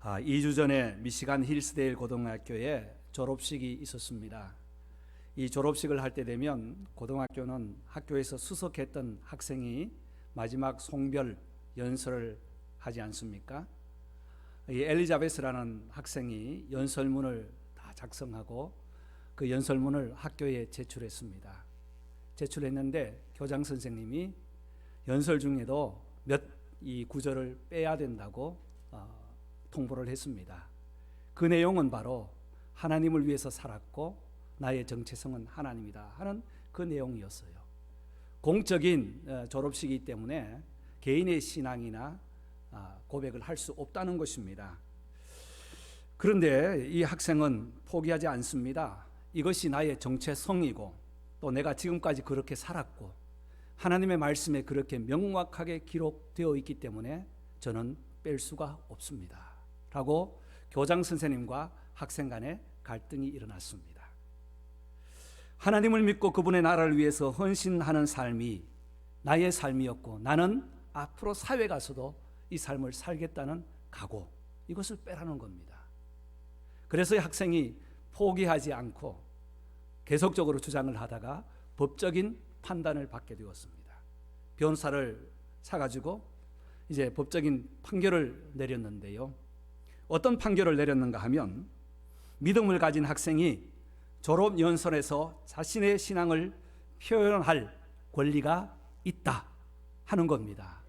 2주 전에 미시간 힐스데일 고등학교에 졸업식이 있었습니다. 이 졸업식을 할 때 되면 고등학교는 학교에서 수석했던 학생이 마지막 송별 연설을 하지 않습니까? 이 엘리자베스라는 학생이 연설문을 다 작성하고 그 연설문을 학교에 제출했습니다. 제출했는데 교장 선생님이 연설 중에도 이 구절을 빼야 된다고 통보를 했습니다. 그 내용은 바로 하나님을 위해서 살았고 나의 정체성은 하나님이다 하는 그 내용이었어요. 공적인 졸업식이기 때문에 개인의 신앙이나 고백을 할 수 없다는 것입니다. 그런데 이 학생은 포기하지 않습니다. 이것이 나의 정체성이고 또 내가 지금까지 그렇게 살았고 하나님의 말씀에 그렇게 명확하게 기록되어 있기 때문에 저는 뺄 수가 없습니다 라고 교장 선생님과 학생 간에 갈등이 일어났습니다. 하나님을 믿고 그분의 나라를 위해서 헌신하는 삶이 나의 삶이었고 나는 앞으로 사회 가서도 이 삶을 살겠다는 각오, 이것을 빼라는 겁니다. 그래서 이 학생이 포기하지 않고 계속적으로 주장을 하다가 법적인 판단을 받게 되었습니다. 변호사를 사가지고 이제 법적인 판결을 내렸는데요. 어떤 판결을 내렸는가 하면 믿음을 가진 학생이 졸업 연설에서 자신의 신앙을 표현할 권리가 있다 하는 겁니다.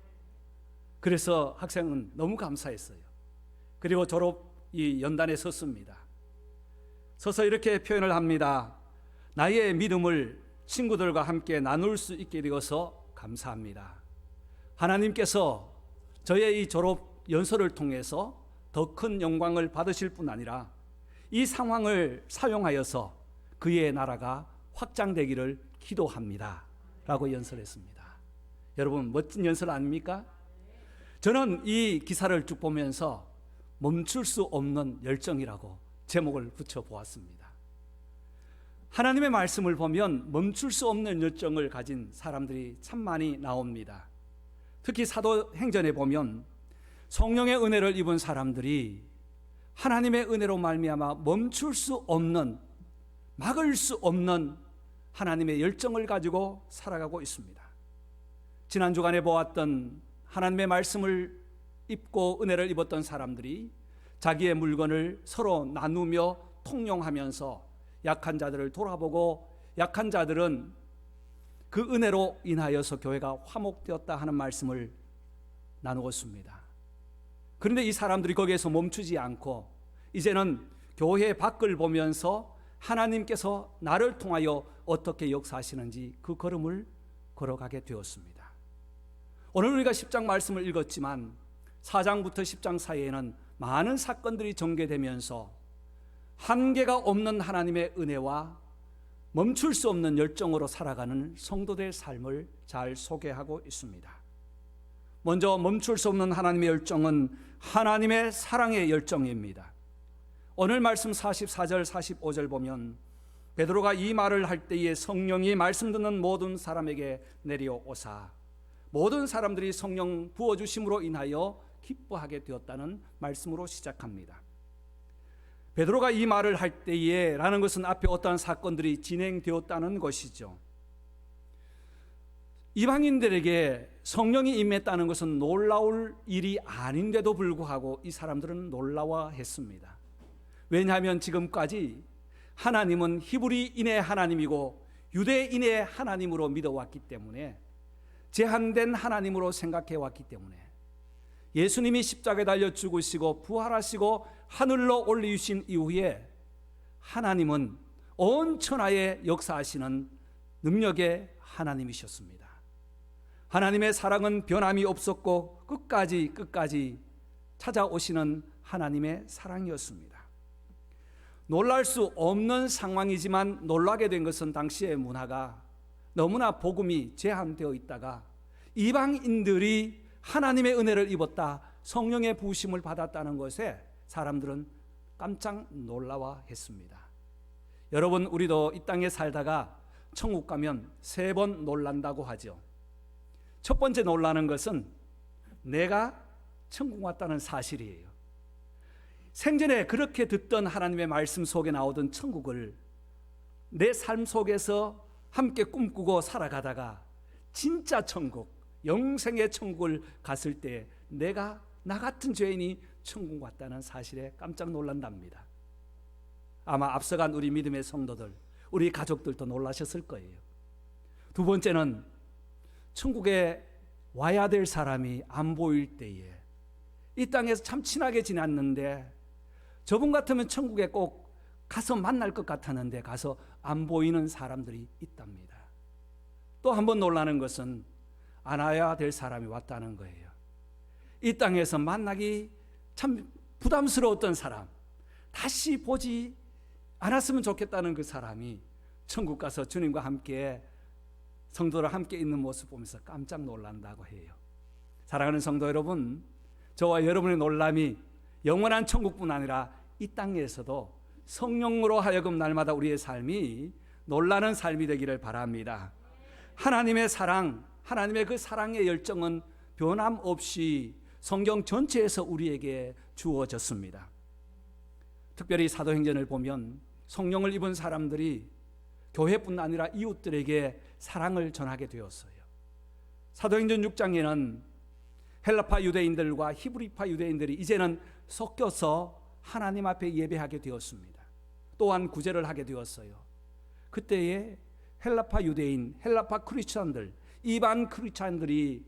그래서 학생은 너무 감사했어요. 그리고 졸업 이 연단에 섰습니다. 서서 이렇게 표현을 합니다. 나의 믿음을 친구들과 함께 나눌 수 있게 되어서 감사합니다. 하나님께서 저의 이 졸업 연설을 통해서 더 큰 영광을 받으실 뿐 아니라 이 상황을 사용하여서 그의 나라가 확장되기를 기도합니다 라고 연설했습니다. 여러분, 멋진 연설 아닙니까? 저는 이 기사를 쭉 보면서 멈출 수 없는 열정이라고 제목을 붙여보았습니다. 하나님의 말씀을 보면 멈출 수 없는 열정을 가진 사람들이 참 많이 나옵니다. 특히 사도행전에 보면 성령의 은혜를 입은 사람들이 하나님의 은혜로 말미암아 멈출 수 없는, 막을 수 없는 하나님의 열정을 가지고 살아가고 있습니다. 지난 주간에 보았던 하나님의 말씀을 입고 은혜를 입었던 사람들이 자기의 물건을 서로 나누며 통용하면서 약한 자들을 돌아보고 약한 자들은 그 은혜로 인하여서 교회가 화목되었다 하는 말씀을 나누었습니다. 그런데 이 사람들이 거기에서 멈추지 않고 이제는 교회 밖을 보면서 하나님께서 나를 통하여 어떻게 역사하시는지 그 걸음을 걸어가게 되었습니다. 오늘 우리가 10장 말씀을 읽었지만 4장부터 10장 사이에는 많은 사건들이 전개되면서 한계가 없는 하나님의 은혜와 멈출 수 없는 열정으로 살아가는 성도들의 삶을 잘 소개하고 있습니다. 먼저 멈출 수 없는 하나님의 열정은 하나님의 사랑의 열정입니다. 오늘 말씀 44절 45절 보면 베드로가 이 말을 할 때에 성령이 말씀 듣는 모든 사람에게 내려오사 모든 사람들이 성령 부어주심으로 인하여 기뻐하게 되었다는 말씀으로 시작합니다. 베드로가 이 말을 할 때에 라는 것은 앞에 어떠한 사건들이 진행되었다는 것이죠. 이방인들에게 성령이 임했다는 것은 놀라울 일이 아닌데도 불구하고 이 사람들은 놀라워했습니다. 왜냐하면 지금까지 하나님은 히브리인의 하나님이고 유대인의 하나님으로 믿어왔기 때문에 제한된 하나님으로 생각해 왔기 때문에 예수님이 십자가에 달려 죽으시고 부활하시고 하늘로 올리신 이후에 하나님은 온 천하에 역사하시는 능력의 하나님이셨습니다. 하나님의 사랑은 변함이 없었고 끝까지 찾아오시는 하나님의 사랑이었습니다. 놀랄 수 없는 상황이지만 놀라게 된 것은 당시의 문화가 너무나 복음이 제한되어 있다가 이방인들이 하나님의 은혜를 입었다, 성령의 부으심을 받았다는 것에 사람들은 깜짝 놀라워했습니다. 여러분, 우리도 이 땅에 살다가 천국 가면 3번 놀란다고 하죠. 첫 번째 놀라는 것은 내가 천국 왔다는 사실이에요. 생전에 그렇게 듣던 하나님의 말씀 속에 나오던 천국을 내 삶 속에서 함께 꿈꾸고 살아가다가 진짜 천국, 영생의 천국을 갔을 때 내가 나 같은 죄인이 천국 왔다는 사실에 깜짝 놀란답니다. 아마 앞서간 우리 믿음의 성도들, 우리 가족들도 놀라셨을 거예요. 두 번째는 천국에 와야 될 사람이 안 보일 때에, 이 땅에서 참 친하게 지냈는데 저분 같으면 천국에 꼭 가서 만날 것 같았는데 가서 안 보이는 사람들이 있답니다. 또 한 번 놀라는 것은 안 와야 될 사람이 왔다는 거예요. 이 땅에서 만나기 참 부담스러웠던 사람, 다시 보지 않았으면 좋겠다는 그 사람이 천국 가서 주님과 함께, 성도들 함께 있는 모습 보면서 깜짝 놀란다고 해요. 사랑하는 성도 여러분, 저와 여러분의 놀람이 영원한 천국뿐 아니라 이 땅에서도 성령으로 하여금 날마다 우리의 삶이 놀라는 삶이 되기를 바랍니다. 하나님의 사랑, 하나님의 그 사랑의 열정은 변함없이 성경 전체에서 우리에게 주어졌습니다. 특별히 사도행전을 보면 성령을 입은 사람들이 교회뿐 아니라 이웃들에게 사랑을 전하게 되었어요. 사도행전 6장에는 헬라파 유대인들과 히브리파 유대인들이 이제는 섞여서 하나님 앞에 예배하게 되었습니다. 또한 구제를 하게 되었어요. 그때에 헬라파 유대인, 헬라파 크리스찬들, 이반 크리스찬들이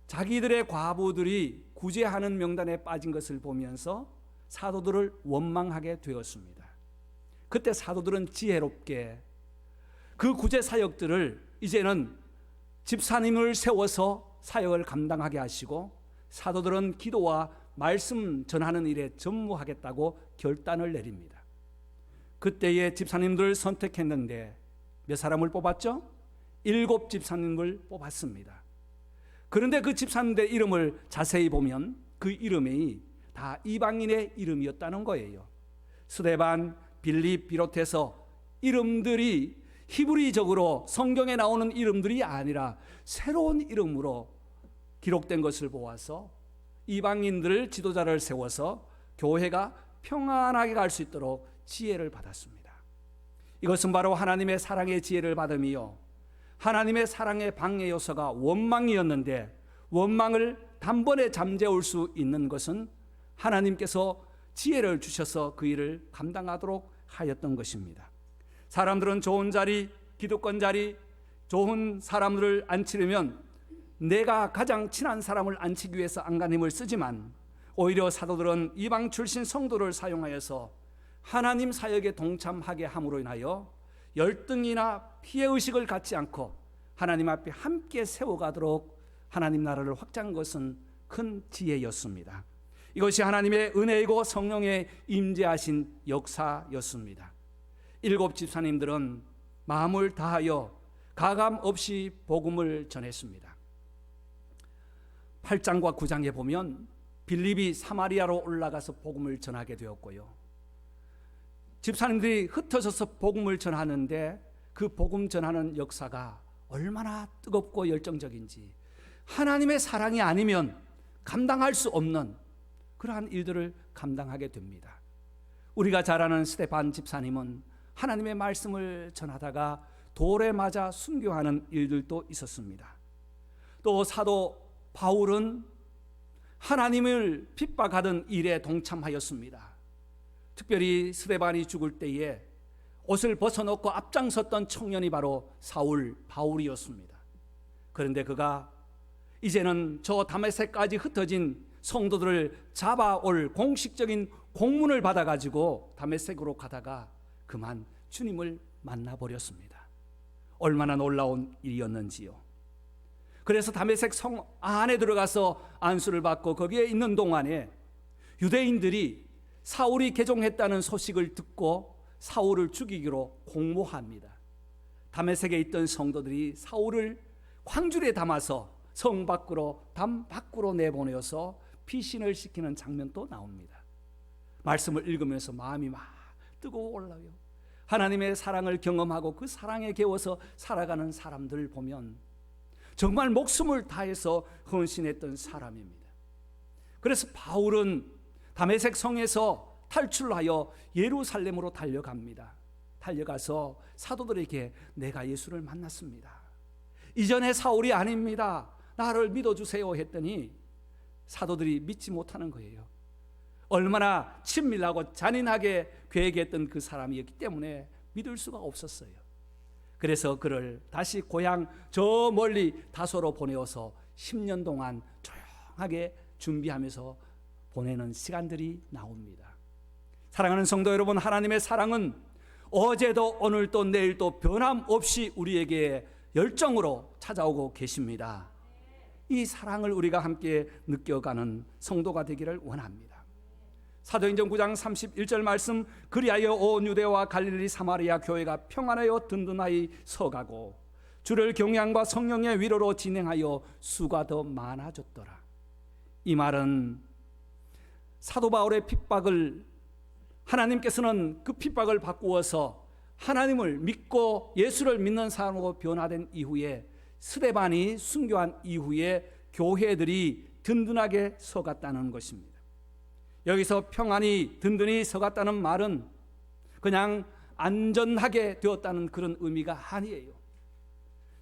자기들의 과부들이 구제하는 명단에 빠진 것을 보면서 사도들을 원망하게 되었습니다. 그때 사도들은 지혜롭게 그 구제 사역들을 이제는 집사님을 세워서 사역을 감당하게 하시고, 사도들은 기도와 말씀 전하는 일에 전무하겠다고 결단을 내립니다. 그때에 집사님들을 선택했는데 몇 사람을 뽑았죠? 7 집사님을 뽑았습니다. 그런데 그 집사님들의 이름을 자세히 보면 그 이름이 다 이방인의 이름이었다는 거예요. 스데반, 빌립 비롯해서 이름들이 히브리적으로 성경에 나오는 이름들이 아니라 새로운 이름으로 기록된 것을 보아서 이방인들 지도자를 세워서 교회가 평안하게 갈 수 있도록 지혜를 받았습니다. 이것은 바로 하나님의 사랑의 지혜를 받음이요, 하나님의 사랑의 방해 요소가 원망이었는데 원망을 단번에 잠재울 수 있는 것은 하나님께서 지혜를 주셔서 그 일을 감당하도록 하였던 것입니다. 사람들은 좋은 자리, 기득권 자리, 좋은 사람들을 앉히려면 내가 가장 친한 사람을 앉히기 위해서 안간 힘을 쓰지만, 오히려 사도들은 이방 출신 성도를 사용하여서 하나님 사역에 동참하게 함으로 인하여 열등이나 피해의식을 갖지 않고 하나님 앞에 함께 세워가도록 하나님 나라를 확장한 것은 큰 지혜였습니다. 이것이 하나님의 은혜이고 성령의 임재하신 역사였습니다. 7 집사님들은 마음을 다하여 가감 없이 복음을 전했습니다. 8장과 9장에 보면 빌립이 사마리아로 올라가서 복음을 전하게 되었고요, 집사님들이 흩어져서 복음을 전하는데 그 복음 전하는 역사가 얼마나 뜨겁고 열정적인지, 하나님의 사랑이 아니면 감당할 수 없는 그러한 일들을 감당하게 됩니다. 우리가 잘 아는 스데반 집사님은 하나님의 말씀을 전하다가 돌에 맞아 순교하는 일들도 있었습니다. 또 사도 바울은 하나님을 핍박하던 일에 동참하였습니다. 특별히 스데반이 죽을 때에 옷을 벗어놓고 앞장섰던 청년이 바로 사울 바울이었습니다. 그런데 그가 이제는 저 다메섹까지 흩어진 성도들을 잡아올 공식적인 공문을 받아가지고 다메섹으로 가다가 그만 주님을 만나버렸습니다. 얼마나 놀라운 일이었는지요. 그래서 다메섹 성 안에 들어가서 안수를 받고 거기에 있는 동안에 유대인들이 사울이 개종했다는 소식을 듣고 사울을 죽이기로 공모합니다. 다메섹에 있던 성도들이 사울을 광줄에 담아서 성 밖으로, 담 밖으로 내보내어서 피신을 시키는 장면도 나옵니다. 말씀을 읽으면서 마음이 막 뜨거워 올라요. 하나님의 사랑을 경험하고 그 사랑에 겨워서 살아가는 사람들을 보면 정말 목숨을 다해서 헌신했던 사람입니다. 그래서 바울은 다메섹 성에서 탈출하여 예루살렘으로 달려갑니다. 달려가서 사도들에게 내가 예수를 만났습니다. 이전에 사울이 아닙니다. 나를 믿어주세요 했더니 사도들이 믿지 못하는 거예요. 얼마나 친밀하고 잔인하게 계획했던 그 사람이었기 때문에 믿을 수가 없었어요. 그래서 그를 다시 고향 저 멀리 다소로 보내어서 10년 동안 조용하게 준비하면서 보내는 시간들이 나옵니다. 사랑하는 성도 여러분, 하나님의 사랑은 어제도 오늘도 내일도 변함없이 우리에게 열정으로 찾아오고 계십니다. 이 사랑을 우리가 함께 느껴가는 성도가 되기를 원합니다. 사도행전 9장 31절 말씀, 그리하여 온 유대와 갈릴리 사마리아 교회가 평안하여 든든하게 서가고 주를 경외함과 성령의 위로로 진행하여 수가 더 많아졌더라. 이 말은 사도 바울의 핍박을 하나님께서는 그 핍박을 바꾸어서 하나님을 믿고 예수를 믿는 사람으로 변화된 이후에 스데반이 순교한 이후에 교회들이 든든하게 서갔다는 것입니다. 여기서 평안히 든든히 서갔다는 말은 그냥 안전하게 되었다는 그런 의미가 아니에요.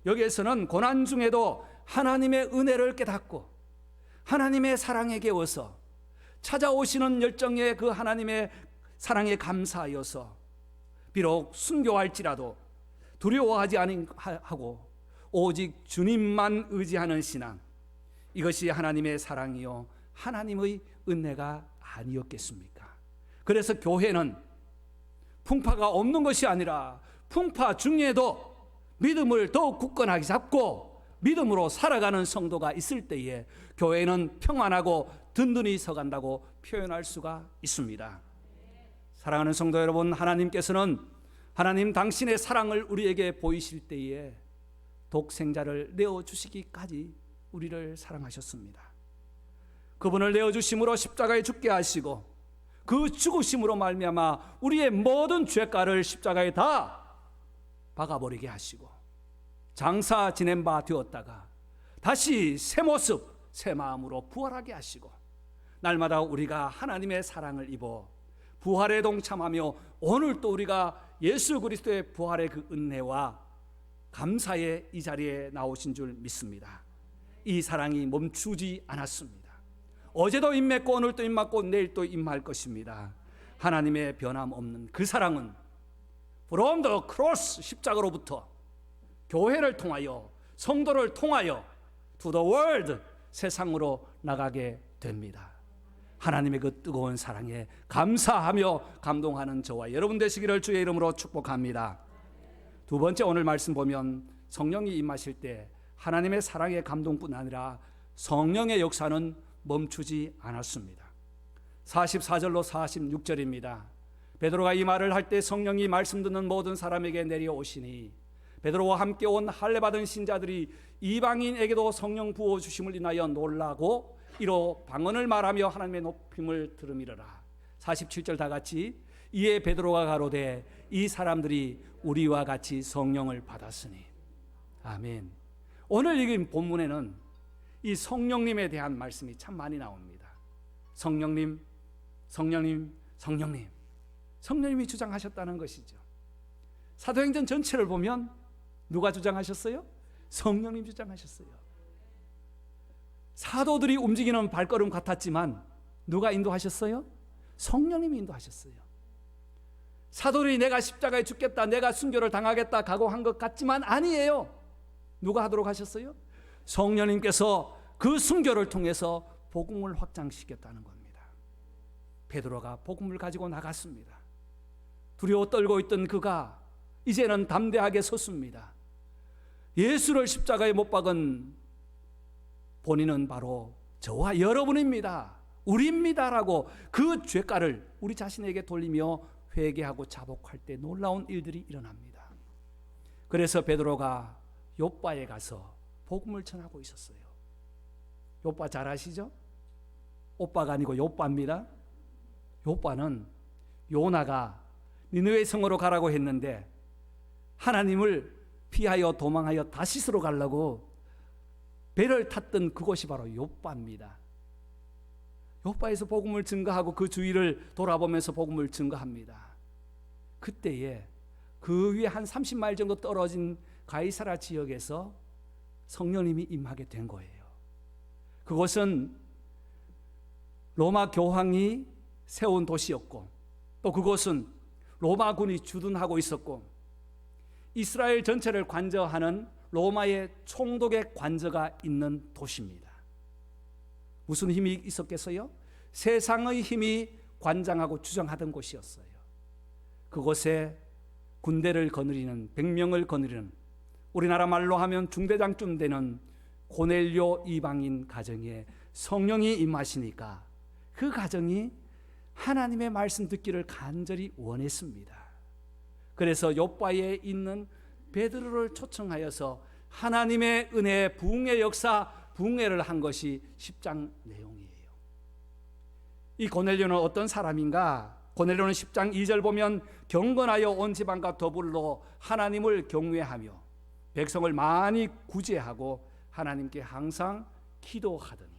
여기에서는 고난 중에도 하나님의 은혜를 깨닫고 하나님의 사랑에 깨워서 찾아오시는 열정에 그 하나님의 사랑에 감사하여서 비록 순교할지라도 두려워하지 아니하고 오직 주님만 의지하는 신앙, 이것이 하나님의 사랑이요 하나님의 은혜가 아니었겠습니까? 그래서 교회는 풍파가 없는 것이 아니라 풍파 중에도 믿음을 더욱 굳건하게 잡고 믿음으로 살아가는 성도가 있을 때에 교회는 평안하고 든든히 서간다고 표현할 수가 있습니다. 사랑하는 성도 여러분, 하나님께서는 하나님 당신의 사랑을 우리에게 보이실 때에 독생자를 내어주시기까지 우리를 사랑하셨습니다. 그분을 내어주심으로 십자가에 죽게 하시고 그 죽으심으로 말미암아 우리의 모든 죄가를 십자가에 다 박아버리게 하시고 장사 지낸 바 되었다가 다시 새 모습 새 마음으로 부활하게 하시고 날마다 우리가 하나님의 사랑을 입어 부활에 동참하며 오늘 또 우리가 예수 그리스도의 부활의 그 은혜와 감사의 이 자리에 나오신 줄 믿습니다. 이 사랑이 멈추지 않았습니다. 어제도 임했고 오늘도 임했고 내일도 임할 것입니다. 하나님의 변함없는 그 사랑은 from the cross 십자가로부터 교회를 통하여 성도를 통하여 to the world 세상으로 나가게 됩니다. 하나님의 그 뜨거운 사랑에 감사하며 감동하는 저와 여러분 되시기를 주의 이름으로 축복합니다. 두 번째, 오늘 말씀 보면 성령이 임하실 때 하나님의 사랑의 감동뿐 아니라 성령의 역사는 멈추지 않았습니다. 44절로 46절입니다. 베드로가 이 말을 할 때 성령이 말씀 듣는 모든 사람에게 내려오시니 베드로와 함께 온 할례 받은 신자들이 이방인에게도 성령 부어 주심을 인하여 놀라고 이로 방언을 말하며 하나님의 높임을 들으미러라. 47절 다 같이, 이에 베드로가 가로되 이 사람들이 우리와 같이 성령을 받았으니. 아멘. 오늘 읽은 본문에는 이 성령님에 대한 말씀이 참 많이 나옵니다. 성령님, 성령님, 성령님. 성령님이 주장하셨다는 것이죠. 사도행전 전체를 보면 누가 주장하셨어요? 성령님 주장하셨어요. 사도들이 움직이는 발걸음 같았지만 누가 인도하셨어요? 성령님이 인도하셨어요. 사도들이 내가 십자가에 죽겠다, 내가 순교를 당하겠다 각오한 것 같지만 아니에요. 누가 하도록 하셨어요? 성령님께서 그 순교를 통해서 복음을 확장시켰다는 겁니다. 베드로가 복음을 가지고 나갔습니다. 두려워 떨고 있던 그가 이제는 담대하게 섰습니다. 예수를 십자가에 못 박은 본인은 바로 저와 여러분입니다, 우리입니다라고 그 죄가를 우리 자신에게 돌리며 회개하고 자복할 때 놀라운 일들이 일어납니다. 그래서 베드로가 욥바에 가서 복음을 전하고 있었어요. 욥바 잘 아시죠? 오빠가 아니고 욥바입니다. 욥바는 요나가 니느웨 성으로 가라고 했는데 하나님을 피하여 도망하여 다시스로 가려고 배를 탔던 그곳이 바로 욥바입니다. 요바에서 복음을 증거하고 그 주위를 돌아보면서 복음을 증거합니다. 그때에 그 위에 한 30마일 정도 떨어진 가이사라 지역에서 성령님이 임하게 된 거예요. 그곳은 로마 교황이 세운 도시였고, 또 그곳은 로마군이 주둔하고 있었고, 이스라엘 전체를 관저하는 로마의 총독의 관저가 있는 도시입니다. 무슨 힘이 있었겠어요? 세상의 힘이 관장하고 주장하던 곳이었어요. 그곳에 군대를 거느리는, 100명을 거느리는, 우리나라 말로 하면 중대장쯤 되는 고넬료 이방인 가정에 성령이 임하시니까 그 가정이 하나님의 말씀 듣기를 간절히 원했습니다. 그래서 요바에 있는 베드로를 초청하여서 하나님의 은혜, 부흥의 역사, 부흥회를 한 것이 10장 내용이에요. 이 고넬료는 어떤 사람인가? 고넬료는 10장 2절 보면 경건하여 온 지방과 더불어 하나님을 경외하며 백성을 많이 구제하고 하나님께 항상 기도하더니,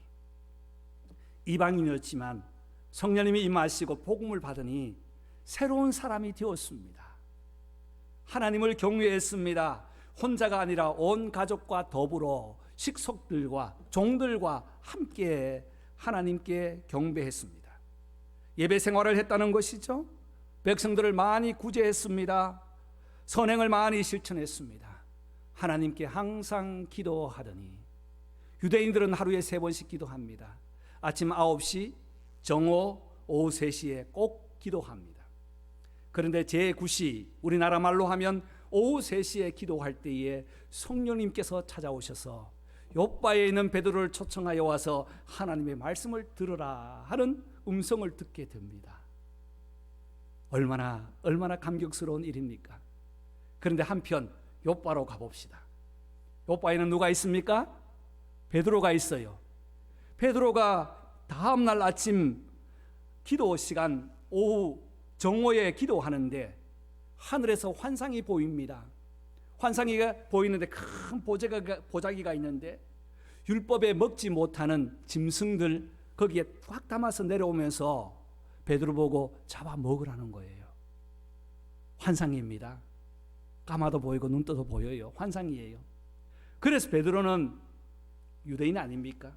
이방인이었지만 성령님이 임하시고 복음을 받으니 새로운 사람이 되었습니다. 하나님을 경외했습니다. 혼자가 아니라 온 가족과 더불어 식속들과 종들과 함께 하나님께 경배했습니다. 예배 생활을 했다는 것이죠. 백성들을 많이 구제했습니다. 선행을 많이 실천했습니다. 하나님께 항상 기도하더니, 유대인들은 하루에 3번씩 기도합니다. 아침 9시, 정오, 오후 3시에 꼭 기도합니다. 그런데 제9시, 우리나라 말로 하면 오후 3시에 기도할 때에 성령님께서 찾아오셔서 요바에 있는 베드로를 초청하여 와서 하나님의 말씀을 들으라 하는 음성을 듣게 됩니다. 얼마나 감격스러운 일입니까? 그런데 한편 요바로 가봅시다. 요바에는 누가 있습니까? 베드로가 있어요. 베드로가 다음날 아침 기도 시간, 오후 정오에 기도하는데 하늘에서 환상이 보입니다. 환상이 보이는데 큰 보자기가 있는데 율법에 먹지 못하는 짐승들 거기에 꽉 담아서 내려오면서 베드로 보고 잡아 먹으라는 거예요. 환상입니다. 까마도 보이고 눈 떠도 보여요. 환상이에요. 그래서 베드로는 유대인 아닙니까?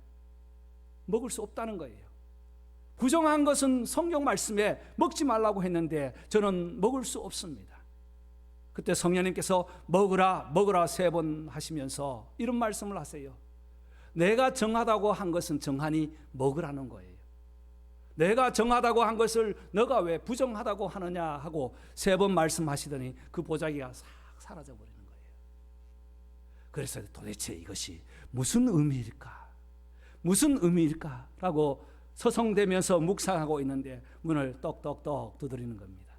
먹을 수 없다는 거예요. 부정한 것은 성경 말씀에 먹지 말라고 했는데 저는 먹을 수 없습니다. 그때 성령님께서 먹으라 3번 하시면서 이런 말씀을 하세요. 내가 정하다고 한 것은 정하니 먹으라는 거예요. 내가 정하다고 한 것을 너가 왜 부정하다고 하느냐 하고 3번 말씀하시더니 그 보자기가 싹 사라져 버리는 거예요. 그래서 도대체 이것이 무슨 의미일까? 무슨 의미일까라고 서성대면서 묵상하고 있는데 문을 똑똑똑 두드리는 겁니다.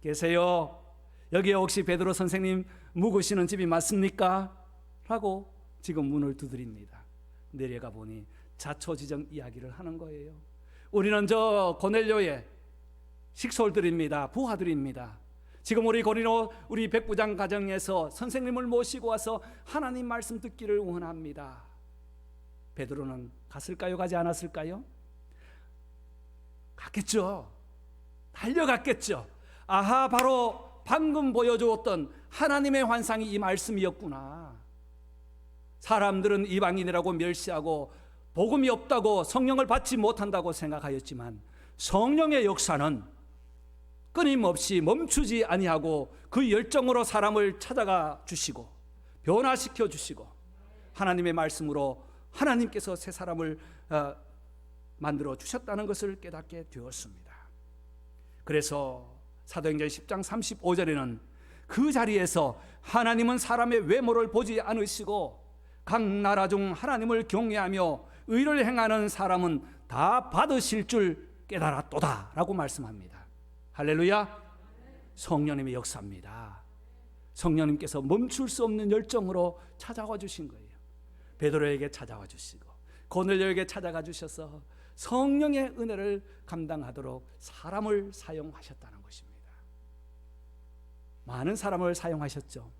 계세요? 여기에 혹시 베드로 선생님 묵으시는 집이 맞습니까? 라고 지금 문을 두드립니다. 내려가 보니 자초지정 이야기를 하는 거예요. 우리는 저 고넬료의 식솔들입니다. 부하들입니다. 지금 우리 백부장 가정에서 선생님을 모시고 와서 하나님 말씀 듣기를 원합니다. 베드로는 갔을까요? 가지 않았을까요? 갔겠죠. 달려갔겠죠. 아하, 바로 방금 보여주었던 하나님의 환상이 이 말씀이었구나. 사람들은 이방인이라고 멸시하고 복음이 없다고 성령을 받지 못한다고 생각하였지만 성령의 역사는 끊임없이 멈추지 아니하고 그 열정으로 사람을 찾아가 주시고 변화시켜 주시고 하나님의 말씀으로 하나님께서 새 사람을 만들어 주셨다는 것을 깨닫게 되었습니다. 그래서 사도행전 10장 35절에는 그 자리에서 하나님은 사람의 외모를 보지 않으시고 각 나라 중 하나님을 경외하며 의를 행하는 사람은 다 받으실 줄 깨달았도다 라고 말씀합니다. 할렐루야. 성령님의 역사입니다. 성령님께서 멈출 수 없는 열정으로 찾아와 주신 거예요. 베드로에게 찾아와 주시고 고넬료에게 찾아가 주셔서 성령의 은혜를 감당하도록 사람을 사용하셨다는 것입니다. 많은 사람을 사용하셨죠.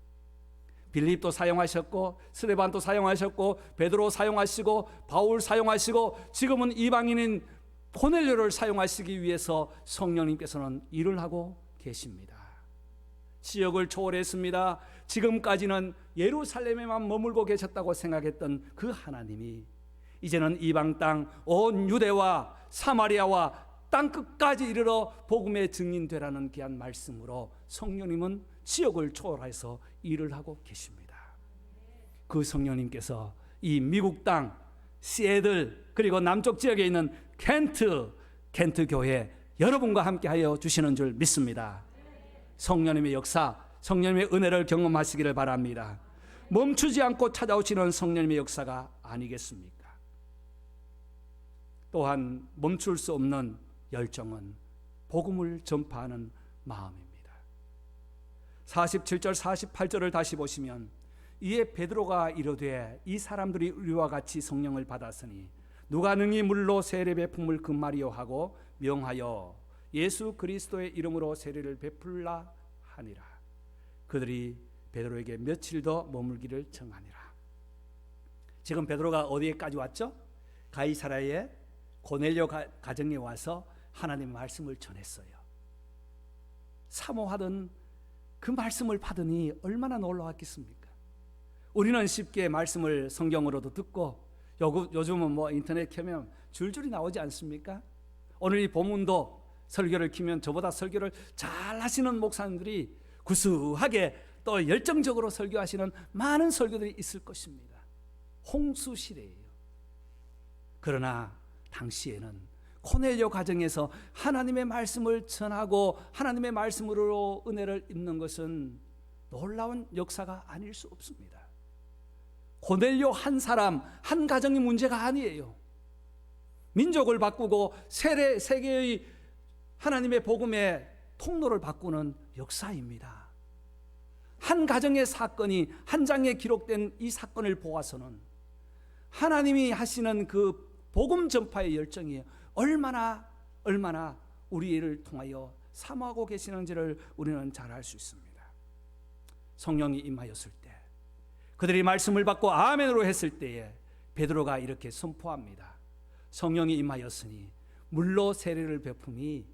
빌립도 사용하셨고 스데반도 사용하셨고 베드로 사용하시고 바울 사용하시고 지금은 이방인인 고넬료를 사용하시기 위해서 성령님께서는 일을 하고 계십니다. 지역을 초월했습니다. 지금까지는 예루살렘에만 머물고 계셨다고 생각했던 그 하나님이 이제는 이방 땅 온 유대와 사마리아와 땅끝까지 이르러 복음의 증인되라는 귀한 말씀으로 성령님은 지역을 초월해서 일을 하고 계십니다. 그 성령님께서 이 미국 땅 시애틀 그리고 남쪽 지역에 있는 켄트 교회 여러분과 함께하여 주시는 줄 믿습니다. 성령님의 역사, 성령님의 은혜를 경험하시기를 바랍니다. 멈추지 않고 찾아오시는 성령님의 역사가 아니겠습니까? 또한 멈출 수 없는 열정은 복음을 전파하는 마음입니다. 47절 48절을 다시 보시면 이에 베드로가 이르되 이 사람들이 우리와 같이 성령을 받았으니 누가 능히 물로 세례 베품을 금하리요 하고 명하여 예수 그리스도의 이름으로 세례를 베풀라 하니라. 그들이 베드로에게 며칠 더 머물기를 청하니라. 지금 베드로가 어디에까지 왔죠? 가이사랴의 고넬료 가정에 와서 하나님의 말씀을 전했어요. 사모하던 그 말씀을 받으니 얼마나 놀라웠겠습니까? 우리는 쉽게 말씀을 성경으로도 듣고 요즘은 뭐 인터넷 켜면 줄줄이 나오지 않습니까? 오늘 이 본문도 설교를 키면 저보다 설교를 잘 하시는 목사님들이 구수하게 또 열정적으로 설교하시는 많은 설교들이 있을 것입니다. 홍수 시대예요. 그러나 당시에는 고넬료 가정에서 하나님의 말씀을 전하고 하나님의 말씀으로 은혜를 입는 것은 놀라운 역사가 아닐 수 없습니다. 고넬료 한 사람, 한 가정의 문제가 아니에요. 민족을 바꾸고 세계의 하나님의 복음의 통로를 바꾸는 역사입니다. 한 가정의 사건이 한 장에 기록된 이 사건을 보아서는 하나님이 하시는 그 복음 전파의 열정이 얼마나 우리를 통하여 사모하고 계시는지를 우리는 잘 알 수 있습니다. 성령이 임하였을 때 그들이 말씀을 받고 아멘으로 했을 때에 베드로가 이렇게 선포합니다. 성령이 임하였으니 물로 세례를 베품이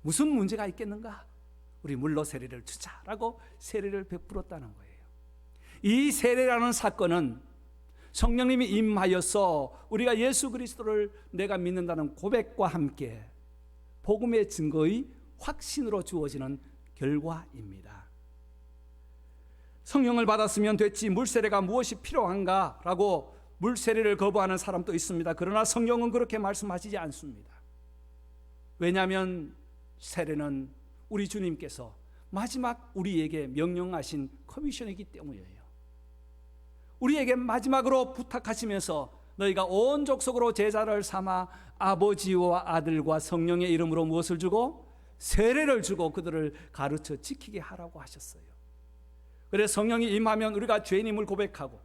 무슨 문제가 있겠는가? 우리 물로 세례를 주자라고 세례를 베풀었다는 거예요. 이 세례라는 사건은 성령님이 임하여서 우리가 예수 그리스도를 내가 믿는다는 고백과 함께 복음의 증거의 확신으로 주어지는 결과입니다. 성령을 받았으면 됐지 물세례가 무엇이 필요한가? 라고 물세례를 거부하는 사람도 있습니다. 그러나 성경은 그렇게 말씀하시지 않습니다. 왜냐하면 세례는 우리 주님께서 마지막 우리에게 명령하신 커미션이기 때문이에요. 우리에게 마지막으로 부탁하시면서 너희가 온 족속으로 제자를 삼아 아버지와 아들과 성령의 이름으로 무엇을 주고? 세례를 주고 그들을 가르쳐 지키게 하라고 하셨어요. 그래서 성령이 임하면 우리가 죄인임을 고백하고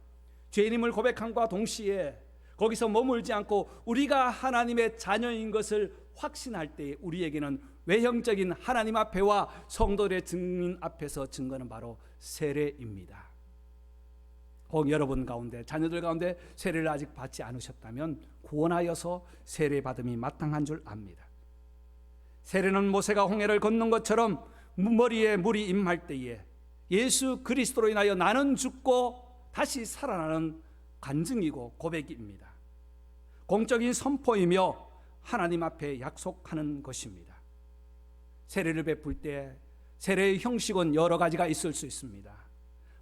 죄인임을 고백함과 동시에 거기서 머물지 않고 우리가 하나님의 자녀인 것을 확신할 때 우리에게는 외형적인 하나님 앞에와 성도들의 증인 앞에서 증거는 바로 세례입니다. 혹 여러분 가운데 자녀들 가운데 세례를 아직 받지 않으셨다면 구원하여서 세례 받음이 마땅한 줄 압니다. 세례는 모세가 홍해를 걷는 것처럼 머리에 물이 임할 때에 예수 그리스도로 인하여 나는 죽고 다시 살아나는 간증이고 고백입니다. 공적인 선포이며 하나님 앞에 약속하는 것입니다. 세례를 베풀 때 세례의 형식은 여러 가지가 있을 수 있습니다.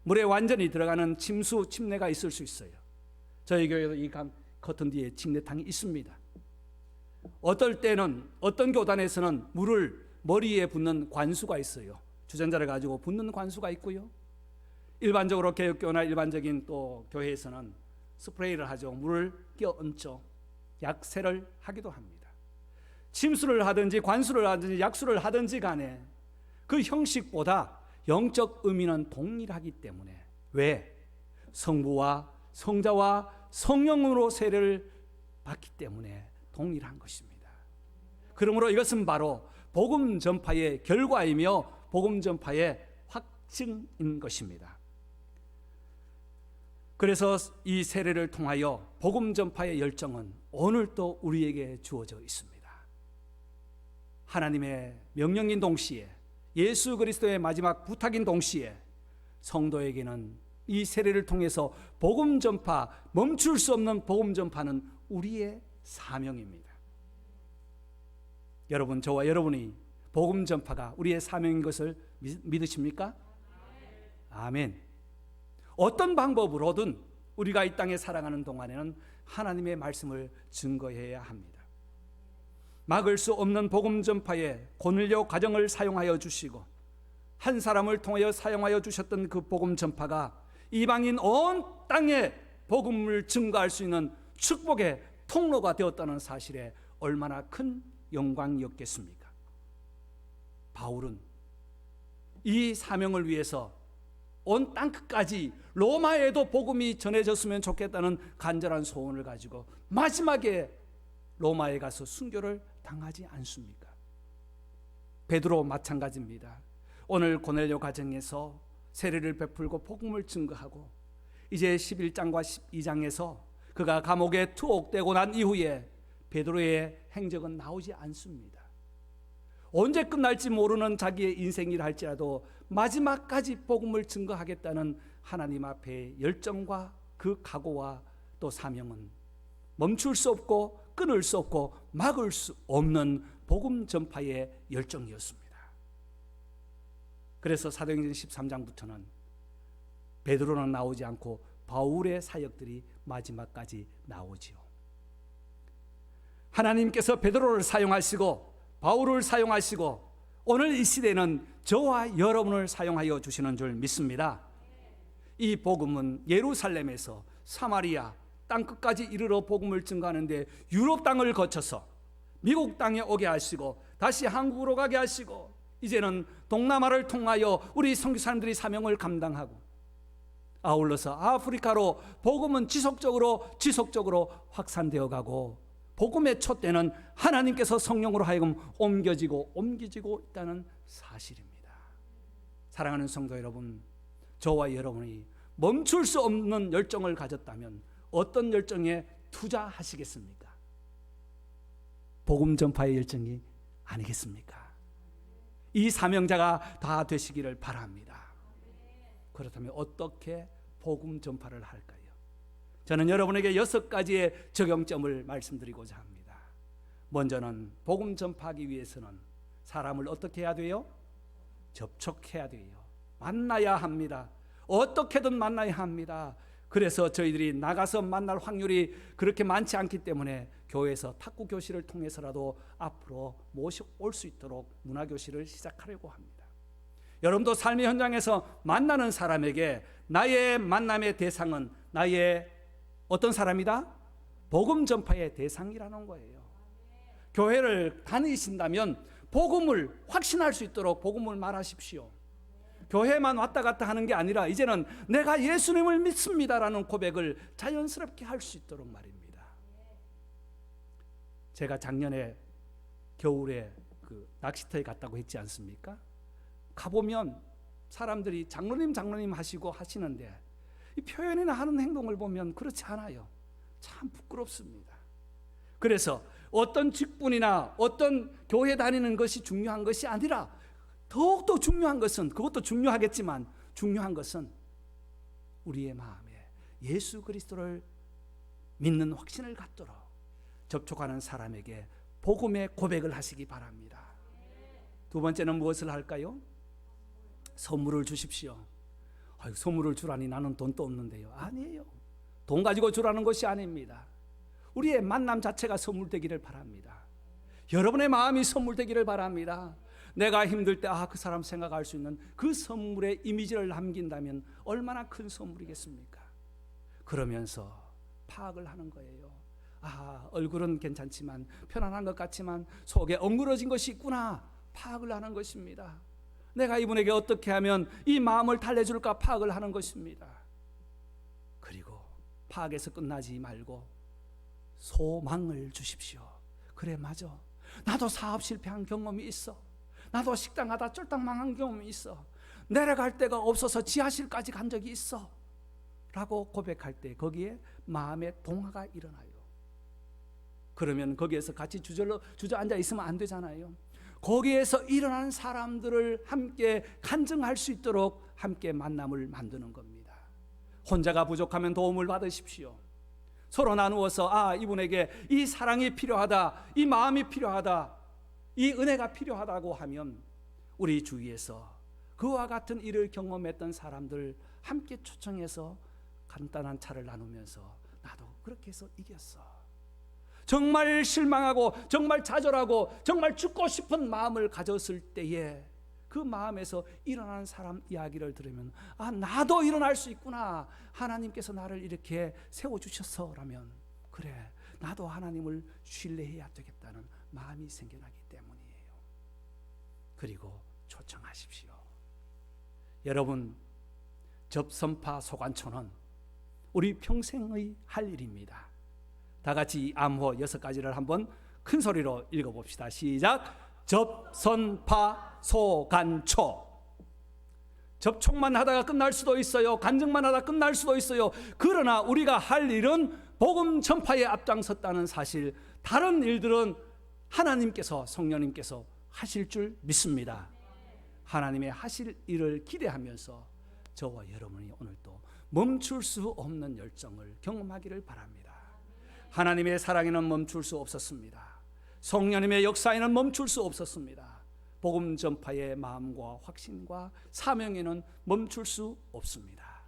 물에 완전히 들어가는 침례가 있을 수 있어요. 저희 교회도 이 커튼 뒤에 침례탕이 있습니다. 어떨 때는 어떤 교단에서는 물을 머리에 붓는 관수가 있어요. 주전자를 가지고 붓는 관수가 있고요. 일반적으로 개혁교나 일반적인 또 교회에서는 스프레이를 하죠. 물을 껴얹죠. 약세를 하기도 합니다. 침수를 하든지 관수를 하든지 약수를 하든지 간에 그 형식보다 영적 의미는 동일하기 때문에 왜? 성부와 성자와 성령으로 세례를 받기 때문에 동일한 것입니다. 그러므로 이것은 바로 복음 전파의 결과이며 복음 전파의 확증인 것입니다. 그래서 이 세례를 통하여 복음 전파의 열정은 오늘도 우리에게 주어져 있습니다. 하나님의 명령인 동시에 예수 그리스도의 마지막 부탁인 동시에 성도에게는 이 세례를 통해서 복음 전파, 멈출 수 없는 복음 전파는 우리의 사명입니다. 여러분, 저와 여러분이 복음 전파가 우리의 사명인 것을 믿으십니까? 아멘. 어떤 방법으로든 우리가 이 땅에 살아가는 동안에는 하나님의 말씀을 증거해야 합니다. 막을 수 없는 복음 전파에 고넬료 가정을 사용하여 주시고 한 사람을 통하여 사용하여 주셨던 그 복음 전파가 이방인 온 땅에 복음을 증거할 수 있는 축복의 통로가 되었다는 사실에 얼마나 큰 영광이었겠습니까? 바울은 이 사명을 위해서 온 땅끝까지 로마에도 복음이 전해졌으면 좋겠다는 간절한 소원을 가지고 마지막에 로마에 가서 순교를 당하지 않습니까? 베드로 마찬가지입니다. 오늘 고넬료 가정에서 세례를 베풀고 복음을 증거하고 이제 11장과 12장에서 그가 감옥에 투옥되고 난 이후에 베드로의 행적은 나오지 않습니다. 언제 끝날지 모르는 자기의 인생이라 할지라도 마지막까지 복음을 증거하겠다는 하나님 앞에 열정과 그 각오와 또 사명은 멈출 수 없고 끊을 수 없고 막을 수 없는 복음 전파의 열정이었습니다. 그래서 사도행전 13장부터는 베드로는 나오지 않고 바울의 사역들이 마지막까지 나오지요. 하나님께서 베드로를 사용하시고 바울을 사용하시고 오늘 이 시대는 저와 여러분을 사용하여 주시는 줄 믿습니다. 이 복음은 예루살렘에서 사마리아 땅끝까지 이르러 복음을 증거하는데 유럽 땅을 거쳐서 미국 땅에 오게 하시고 다시 한국으로 가게 하시고 이제는 동남아를 통하여 우리 선교사님들이 사명을 감당하고 아울러서 아프리카로 복음은 지속적으로 확산되어 가고 복음의 촛대는 하나님께서 성령으로 하여금 옮겨지고 있다는 사실입니다. 사랑하는 성도 여러분, 저와 여러분이 멈출 수 없는 열정을 가졌다면 어떤 열정에 투자하시겠습니까? 복음 전파의 열정이 아니겠습니까? 이 사명자가 다 되시기를 바랍니다. 그렇다면 어떻게 복음 전파를 할까요? 저는 여러분에게 6가지의 적용점을 말씀드리고자 합니다. 먼저는 복음 전파하기 위해서는 사람을 어떻게 해야 돼요? 접촉해야 돼요. 만나야 합니다. 어떻게든 만나야 합니다. 그래서 저희들이 나가서 만날 확률이 그렇게 많지 않기 때문에 교회에서 탁구 교실을 통해서라도 앞으로 모셔올 수 있도록 문화교실을 시작하려고 합니다. 여러분도 삶의 현장에서 만나는 사람에게 나의 만남의 대상은 나의 어떤 사람이다? 복음 전파의 대상이라는 거예요. 교회를 다니신다면 복음을 확신할 수 있도록 복음을 말하십시오. 교회만 왔다 갔다 하는 게 아니라 이제는 내가 예수님을 믿습니다라는 고백을 자연스럽게 할 수 있도록 말입니다. 제가 작년에 겨울에 그 낚시터에 갔다고 했지 않습니까? 가보면 사람들이 장로님 하시고 하시는데 이 표현이나 하는 행동을 보면 그렇지 않아요. 참 부끄럽습니다. 그래서 어떤 직분이나 어떤 교회 다니는 것이 중요한 것이 아니라 더욱더 중요한 것은, 그것도 중요하겠지만 중요한 것은 우리의 마음에 예수 그리스도를 믿는 확신을 갖도록 접촉하는 사람에게 복음의 고백을 하시기 바랍니다. 두 번째는 무엇을 할까요? 선물을 주십시오. 선물을 주라니 나는 돈도 없는데요. 아니에요. 돈 가지고 주라는 것이 아닙니다. 우리의 만남 자체가 선물 되기를 바랍니다. 여러분의 마음이 선물 되기를 바랍니다. 내가 힘들 때 그 사람 생각할 수 있는 그 선물의 이미지를 남긴다면 얼마나 큰 선물이겠습니까? 그러면서 파악을 하는 거예요. 얼굴은 괜찮지만 편안한 것 같지만 속에 엉그러진 것이 있구나. 파악을 하는 것입니다. 내가 이분에게 어떻게 하면 이 마음을 달래줄까 파악을 하는 것입니다. 그리고 파악에서 끝나지 말고 소망을 주십시오. 그래, 맞아. 나도 사업 실패한 경험이 있어. 나도 식당 가다 쫄딱 망한 경험이 있어. 내려갈 데가 없어서 지하실까지 간 적이 있어. 라고 고백할 때 거기에 마음의 동화가 일어나요. 그러면 거기에서 같이 주저앉아 있으면 안 되잖아요. 거기에서 일어나는 사람들을 함께 간증할 수 있도록 함께 만남을 만드는 겁니다. 혼자가 부족하면 도움을 받으십시오. 서로 나누어서 이분에게 이 사랑이 필요하다, 이 마음이 필요하다, 이 은혜가 필요하다고 하면 우리 주위에서 그와 같은 일을 경험했던 사람들 함께 초청해서 간단한 차를 나누면서 나도 그렇게 해서 이겼어, 정말 실망하고 정말 좌절하고 정말 죽고 싶은 마음을 가졌을 때에 그 마음에서 일어나는 사람 이야기를 들으면 나도 일어날 수 있구나, 하나님께서 나를 이렇게 세워주셨어라면 그래, 나도 하나님을 신뢰해야 되겠다는 마음이 생겨나기 때문이에요. 그리고 초청하십시오. 여러분, 접선파 소관초는 우리 평생의 할 일입니다. 다 같이 암호 6가지를 한번 큰 소리로 읽어봅시다. 시작. 접선파 소간초. 접촉만 하다가 끝날 수도 있어요. 간증만 하다가 끝날 수도 있어요. 그러나 우리가 할 일은 복음 전파에 앞장섰다는 사실, 다른 일들은 하나님께서, 성령님께서 하실 줄 믿습니다. 하나님의 하실 일을 기대하면서 저와 여러분이 오늘도 멈출 수 없는 열정을 경험하기를 바랍니다. 하나님의 사랑에는 멈출 수 없었습니다. 성령님의 역사에는 멈출 수 없었습니다. 복음 전파의 마음과 확신과 사명에는 멈출 수 없습니다.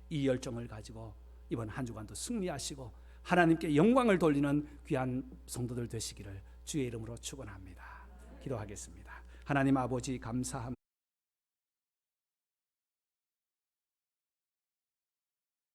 이 열정을 가지고 이번 한 주간도 승리하시고 하나님께 영광을 돌리는 귀한 성도들 되시기를 주의 이름으로 축원합니다. 기도하겠습니다. 하나님 아버지, 감사합니다.